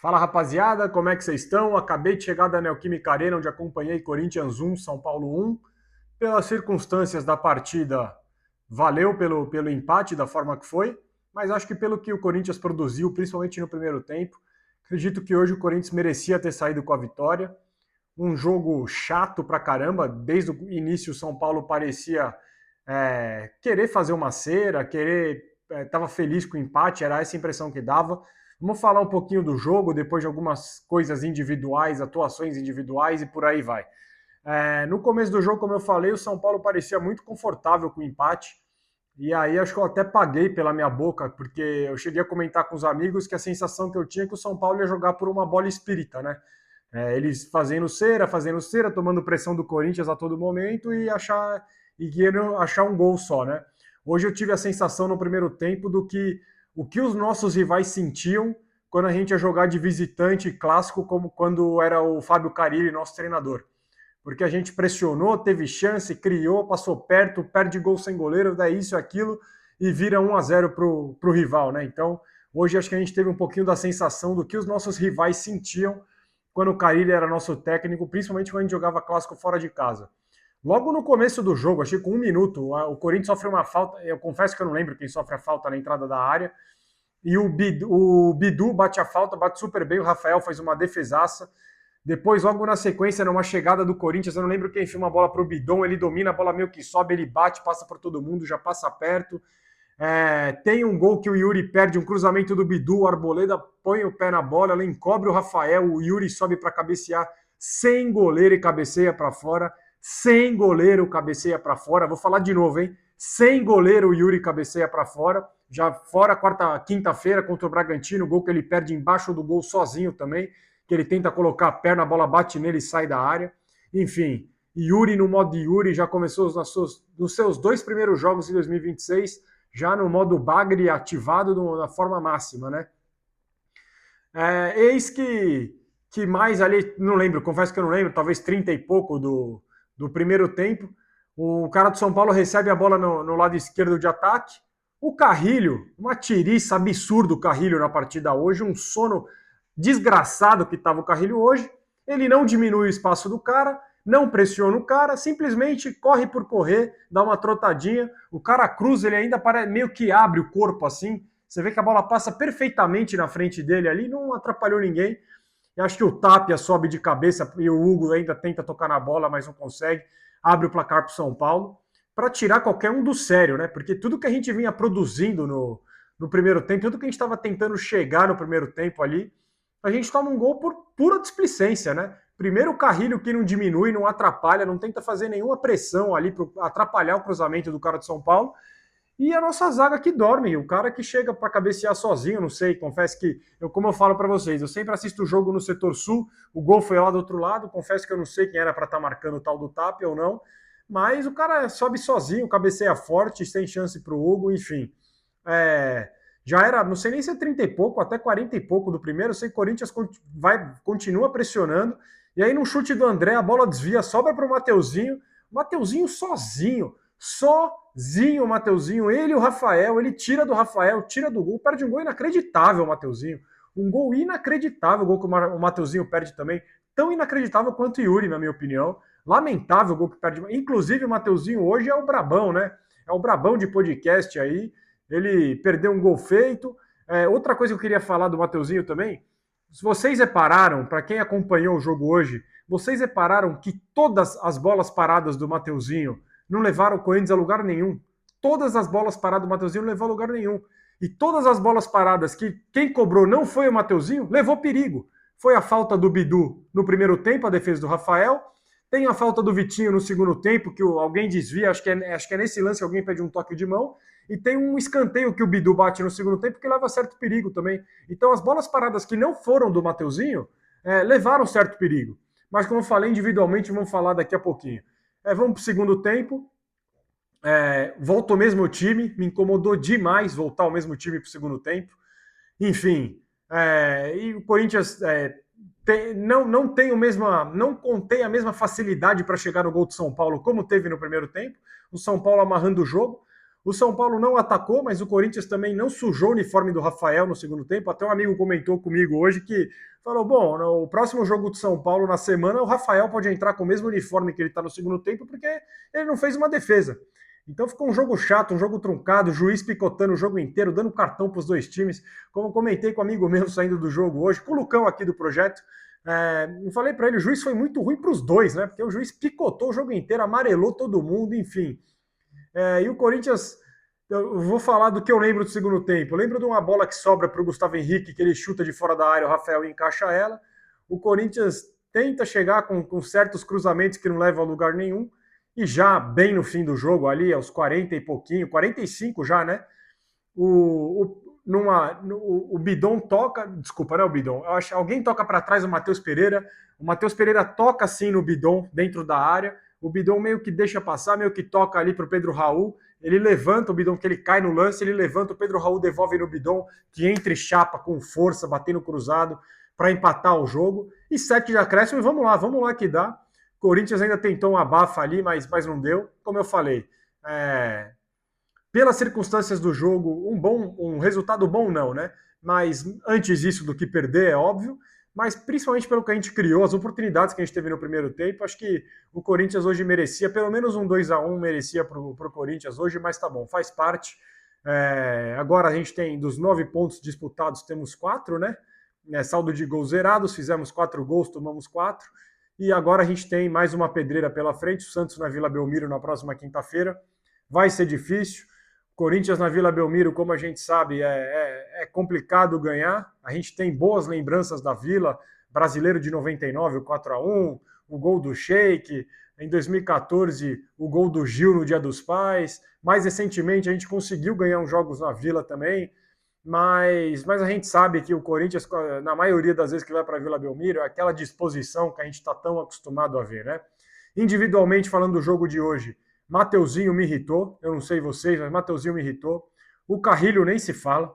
Fala rapaziada, como é que vocês estão? Acabei de chegar da Neoquímica Arena, onde acompanhei Corinthians 1, São Paulo 1. Pelas circunstâncias da partida, valeu pelo empate da forma que foi, mas acho que pelo que o Corinthians produziu, principalmente no primeiro tempo, acredito que hoje o Corinthians merecia ter saído com a vitória. Um jogo chato pra caramba, desde o início o São Paulo parecia querer fazer uma cera, estava feliz com o empate, era essa a impressão que dava. Vamos falar um pouquinho do jogo, depois de algumas coisas individuais, atuações individuais e por aí vai. No começo do jogo, como eu falei, o São Paulo parecia muito confortável com o empate. E aí acho que eu até paguei pela minha boca, porque eu cheguei a comentar com os amigos que a sensação que eu tinha é que o São Paulo ia jogar por uma bola espírita, né? Eles fazendo cera, tomando pressão do Corinthians a todo momento e querendo achar um gol só, né? Hoje eu tive a sensação no primeiro tempo do que o que os nossos rivais sentiam quando a gente ia jogar de visitante clássico, como quando era o Fábio Carille, nosso treinador. Porque a gente pressionou, teve chance, criou, passou perto, perde gol sem goleiro, dá isso e aquilo, e vira 1-0 pro rival, né? Então, hoje acho que a gente teve um pouquinho da sensação do que os nossos rivais sentiam quando o Carille era nosso técnico, principalmente quando a gente jogava clássico fora de casa. Logo no começo do jogo, achei que com 1 minuto, o Corinthians sofre uma falta, eu confesso que eu não lembro quem sofre a falta na entrada da área, e o Bidu bate a falta, bate super bem, o Rafael faz uma defesaça. Depois, logo na sequência, numa chegada do Corinthians, eu não lembro quem enfia uma bola pro Bidon, ele domina, a bola meio que sobe, ele bate, passa por todo mundo, já passa perto. Tem um gol que o Yuri perde, um cruzamento do Bidu, o Arboleda põe o pé na bola, ela encobre o Rafael, o Yuri sobe para cabecear, sem goleiro e cabeceia para fora, sem goleiro cabeceia para fora, vou falar de novo, hein? Sem goleiro o Yuri cabeceia para fora, já fora quinta-feira contra o Bragantino, gol que ele perde embaixo do gol sozinho também, que ele tenta colocar a perna, a bola bate nele e sai da área. Enfim, Yuri no modo Yuri já começou nos seus 2 primeiros jogos em 2026, já no modo Bagre ativado na forma máxima, né? Eis que mais ali, não lembro, confesso que eu não lembro, talvez 30 e pouco do primeiro tempo, o cara do São Paulo recebe a bola no lado esquerdo de ataque, o Carrilho, uma tiriça absurda o Carrilho na partida hoje, um sono desgraçado que estava o Carrilho hoje, ele não diminui o espaço do cara, não pressiona o cara, simplesmente corre por correr, dá uma trotadinha, o cara cruza, ele ainda meio que abre o corpo assim, você vê que a bola passa perfeitamente na frente dele ali, não atrapalhou ninguém. Eu acho que o Tapia sobe de cabeça e o Hugo ainda tenta tocar na bola, mas não consegue, abre o placar para o São Paulo, para tirar qualquer um do sério, né? Porque tudo que a gente vinha produzindo no primeiro tempo, tudo que a gente estava tentando chegar no primeiro tempo ali, a gente toma um gol por pura displicência, né? Primeiro o Carrilho que não diminui, não atrapalha, não tenta fazer nenhuma pressão ali para atrapalhar o cruzamento do cara de São Paulo. E a nossa zaga que dorme, o cara que chega para cabecear sozinho, não sei, confesso que, como eu falo para vocês, eu sempre assisto o jogo no setor sul, o gol foi lá do outro lado, confesso que eu não sei quem era para estar marcando o tal do Tapia ou não, mas o cara sobe sozinho, cabeceia forte, sem chance para o Hugo, enfim. Já era, não sei nem se é 30 e pouco, até 40 e pouco do primeiro, eu sei que o Corinthians continua pressionando, e aí no chute do André, a bola desvia, sobra para o Mateuzinho sozinho o Mateuzinho, ele e o Rafael, ele tira do Rafael, tira do gol, perde um gol inacreditável o Mateuzinho, um gol inacreditável, o gol que o Mateuzinho perde também, tão inacreditável quanto o Yuri, na minha opinião, lamentável o gol que perde, inclusive o Mateuzinho hoje é o brabão, né, é o brabão de podcast aí, ele perdeu um gol feito. Outra coisa que eu queria falar do Mateuzinho também, se vocês repararam, para quem acompanhou o jogo hoje, vocês repararam que todas as bolas paradas do Mateuzinho não levaram o Corinthians a lugar nenhum. Todas as bolas paradas do Mateuzinho não levou a lugar nenhum. E todas as bolas paradas que quem cobrou não foi o Mateuzinho, levou perigo. Foi a falta do Bidu no primeiro tempo, a defesa do Rafael. Tem a falta do Vitinho no segundo tempo, que alguém desvia, acho que é nesse lance que alguém pede um toque de mão. E tem um escanteio que o Bidu bate no segundo tempo, que leva certo perigo também. Então as bolas paradas que não foram do Mateuzinho levaram certo perigo. Mas como eu falei individualmente, vamos falar daqui a pouquinho. Vamos para o segundo tempo. Volta o mesmo time. Me incomodou demais voltar o mesmo time para o segundo tempo. Enfim, e o Corinthians não contém a mesma facilidade para chegar no gol do São Paulo como teve no primeiro tempo. O São Paulo amarrando o jogo. O São Paulo não atacou, mas o Corinthians também não sujou o uniforme do Rafael no segundo tempo. Até um amigo comentou comigo hoje que falou: bom, no próximo jogo do São Paulo na semana, o Rafael pode entrar com o mesmo uniforme que ele está no segundo tempo, porque ele não fez uma defesa. Então ficou um jogo chato, um jogo truncado, o juiz picotando o jogo inteiro, dando cartão para os dois times. Como eu comentei com um amigo meu saindo do jogo hoje, com o Lucão aqui do projeto, eu falei para ele, o juiz foi muito ruim para os dois, né? Porque o juiz picotou o jogo inteiro, amarelou todo mundo, enfim. E o Corinthians, eu vou falar do que eu lembro do segundo tempo. Eu lembro de uma bola que sobra para o Gustavo Henrique, que ele chuta de fora da área, o Rafael encaixa ela. O Corinthians tenta chegar com certos cruzamentos que não levam a lugar nenhum. E já bem no fim do jogo, ali, aos 40 e pouquinho, 45 já, né? O Bidon toca, desculpa, não é o Bidon, eu acho, alguém toca para trás o Matheus Pereira toca assim no Bidon, dentro da área, o Bidon meio que deixa passar, meio que toca ali para o Pedro Raul, ele levanta o Bidon, que ele cai no lance, ele levanta, o Pedro Raul devolve no Bidon, que entra e chapa com força, batendo cruzado, para empatar o jogo, e 7 de acréscimo, e vamos lá que dá. Corinthians ainda tentou um abafa ali, mas não deu, como eu falei, pelas circunstâncias do jogo, um resultado bom não, né? Mas antes disso do que perder, é óbvio, mas principalmente pelo que a gente criou, as oportunidades que a gente teve no primeiro tempo, acho que o Corinthians hoje merecia, pelo menos um 2-1 merecia para o Corinthians hoje, mas tá bom, faz parte. Agora a gente tem, dos 9 pontos disputados, temos 4, né? Saldo de gols zerados, fizemos 4 gols, tomamos 4, e agora a gente tem mais uma pedreira pela frente, o Santos na Vila Belmiro na próxima quinta-feira, vai ser difícil. Corinthians na Vila Belmiro, como a gente sabe, é complicado ganhar. A gente tem boas lembranças da Vila, brasileiro de 99, o 4-1, o gol do Sheik, em 2014, o gol do Gil no Dia dos Pais. Mais recentemente, a gente conseguiu ganhar uns jogos na Vila também, mas a gente sabe que o Corinthians, na maioria das vezes que vai para a Vila Belmiro, é aquela disposição que a gente está tão acostumado a ver, né? Individualmente, falando do jogo de hoje, Mateuzinho me irritou, eu não sei vocês, mas Mateuzinho me irritou. O Carrilho nem se fala,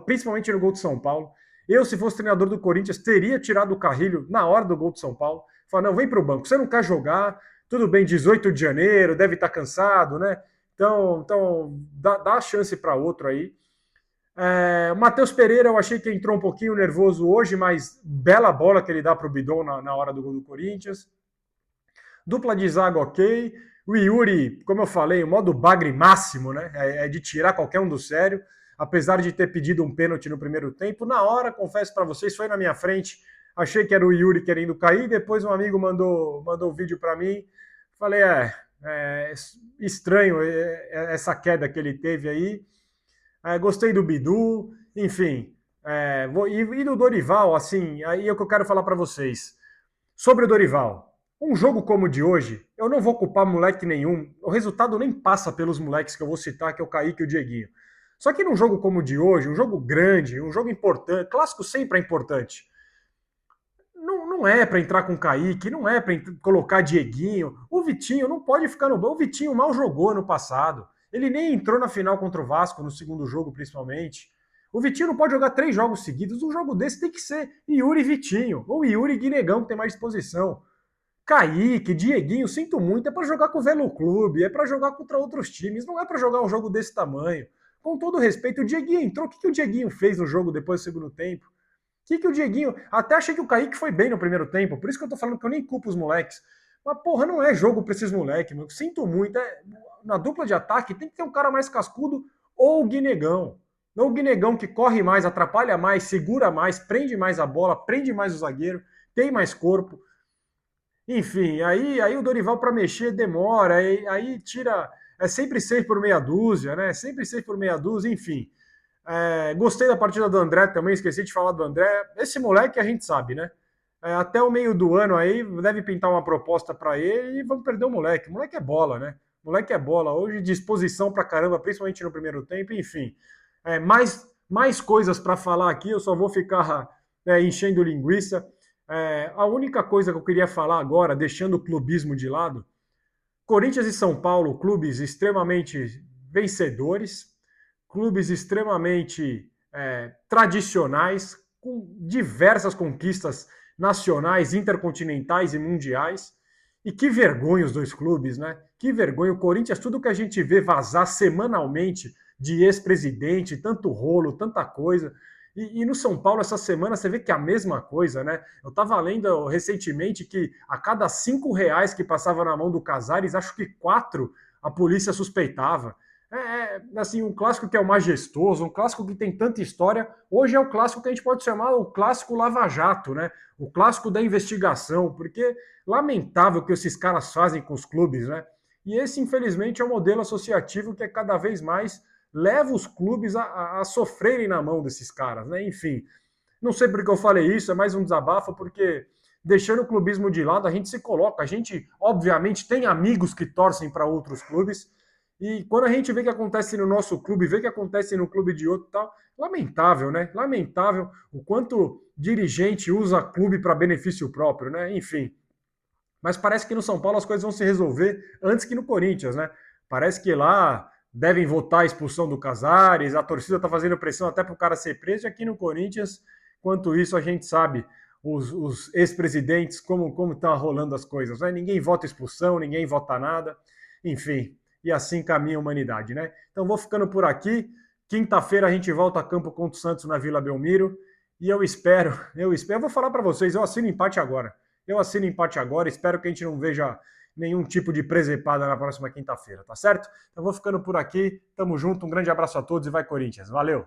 principalmente no gol de São Paulo. Eu, se fosse treinador do Corinthians, teria tirado o Carrilho na hora do gol de São Paulo. Falar, não, vem para o banco, você não quer jogar, tudo bem, 18 de janeiro, deve estar cansado, né? Então dá a chance para outro aí. O Matheus Pereira, eu achei que entrou um pouquinho nervoso hoje, mas bela bola que ele dá para o Bidon na hora do gol do Corinthians. Dupla de zaga ok. O Yuri, como eu falei, o modo bagre máximo, né? É de tirar qualquer um do sério. Apesar de ter pedido um pênalti no primeiro tempo, na hora, confesso para vocês, foi na minha frente. Achei que era o Yuri querendo cair. Depois um amigo mandou um vídeo para mim. Falei, estranho essa queda que ele teve aí. Gostei do Bidu, enfim. E do Dorival, assim, aí é o que eu quero falar para vocês. Sobre o Dorival. Um jogo como o de hoje, eu não vou culpar moleque nenhum. O resultado nem passa pelos moleques que eu vou citar, que é o Kaique e o Dieguinho. Só que num jogo como o de hoje, um jogo grande, um jogo importante, clássico sempre é importante. Não é para entrar com o Kaique, não é para colocar Dieguinho. O Vitinho não pode ficar no banco. O Vitinho mal jogou no passado. Ele nem entrou na final contra o Vasco, no segundo jogo principalmente. O Vitinho não pode jogar 3 jogos seguidos. Um jogo desse tem que ser Yuri e Vitinho, ou Yuri e Guinegão, que tem mais disposição. Kaique, Dieguinho, sinto muito, é para jogar com o Velo Clube, é para jogar contra outros times, não é para jogar um jogo desse tamanho. Com todo respeito, o Dieguinho entrou, o que o Dieguinho fez no jogo depois do segundo tempo? O que o Dieguinho... Até achei que o Kaique foi bem no primeiro tempo, por isso que eu tô falando que eu nem culpo os moleques. Mas, porra, não é jogo pra esses moleques, meu. Sinto muito. Na dupla de ataque tem que ter um cara mais cascudo ou o Guinegão. Não o Guinegão que corre mais, atrapalha mais, segura mais, prende mais a bola, prende mais o zagueiro, tem mais corpo. Enfim, aí o Dorival para mexer demora, aí tira. É sempre 6 por meia dúzia, né? Sempre 6 por meia dúzia, enfim. Gostei da partida do André também, esqueci de falar do André. Esse moleque a gente sabe, né? Até o meio do ano aí deve pintar uma proposta para ele e vamos perder o moleque. O moleque é bola, né? O moleque é bola. Hoje disposição para caramba, principalmente no primeiro tempo, enfim. Mais coisas para falar aqui, eu só vou ficar enchendo linguiça. A única coisa que eu queria falar agora, deixando o clubismo de lado, Corinthians e São Paulo, clubes extremamente vencedores, clubes extremamente tradicionais, com diversas conquistas nacionais, intercontinentais e mundiais. E que vergonha os dois clubes, né? Que vergonha. O Corinthians, tudo que a gente vê vazar semanalmente de ex-presidente, tanto rolo, tanta coisa. E no São Paulo, essa semana, você vê que é a mesma coisa, né? Eu estava lendo recentemente que a cada R$ 5 que passava na mão do Casares, acho que 4 a polícia suspeitava. Assim, um clássico que é o majestoso, um clássico que tem tanta história. Hoje é o clássico que a gente pode chamar o clássico Lava Jato, né? O clássico da investigação, porque lamentável o que esses caras fazem com os clubes, né? E esse, infelizmente, é um modelo associativo que é cada vez mais leva os clubes a sofrerem na mão desses caras, né? Enfim, não sei porque eu falei isso, é mais um desabafo, porque deixando o clubismo de lado, a gente se coloca, a gente, obviamente, tem amigos que torcem para outros clubes, e quando a gente vê o que acontece no nosso clube, vê o que acontece no clube de outro e tal, lamentável, né? Lamentável o quanto dirigente usa clube para benefício próprio, né? Enfim. Mas parece que no São Paulo as coisas vão se resolver antes que no Corinthians, né? Parece que lá devem votar a expulsão do Casares, a torcida está fazendo pressão até para o cara ser preso, e aqui no Corinthians, enquanto isso, a gente sabe os ex-presidentes como estão rolando as coisas, né? Ninguém vota expulsão, ninguém vota nada, enfim, e assim caminha a humanidade, né? Então vou ficando por aqui. Quinta-feira a gente volta a campo contra o Santos na Vila Belmiro, e eu vou falar para vocês, eu assino empate agora. Eu assino empate agora, espero que a gente não veja nenhum tipo de presepada na próxima quinta-feira, tá certo? Então vou ficando por aqui, tamo junto, um grande abraço a todos e vai Corinthians, valeu!